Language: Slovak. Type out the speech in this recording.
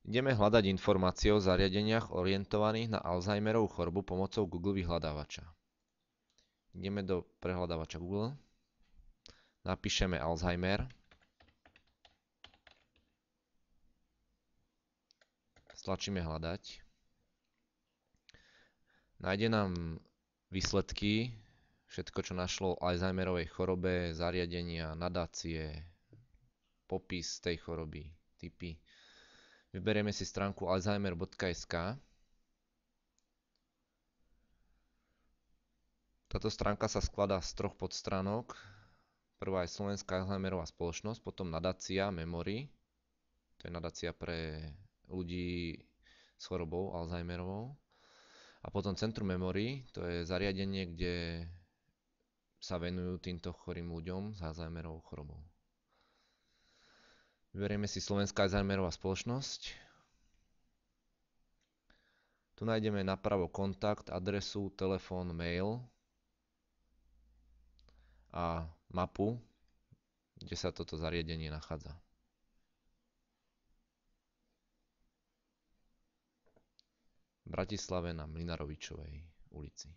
Ideme hľadať informácie o zariadeniach orientovaných na Alzheimerovú chorobu pomocou Google vyhľadávača. Ideme do prehľadávača Google, napíšeme Alzheimer, stlačíme hľadať. Nájde nám výsledky, všetko, čo našlo o Alzheimerovej chorobe, zariadenia, nadácie, popis tej choroby, tipy. Vyberieme si stránku alzheimer.sk. Táto stránka sa skladá z troch podstránok. Prvá je Slovenská Alzheimerová spoločnosť, potom nadácia Memory, to je nadácia pre ľudí s chorobou Alzheimerovou. A potom Centrum Memory, to je zariadenie, kde sa venujú týmto chorým ľuďom s Alzheimerovou chorobou. Vyberieme si Slovenská Alzheimerová spoločnosť. Tu nájdeme napravo kontakt, adresu, telefón, mail a mapu, kde sa toto zariadenie nachádza. V Bratislave na Mlynarovičovej ulici.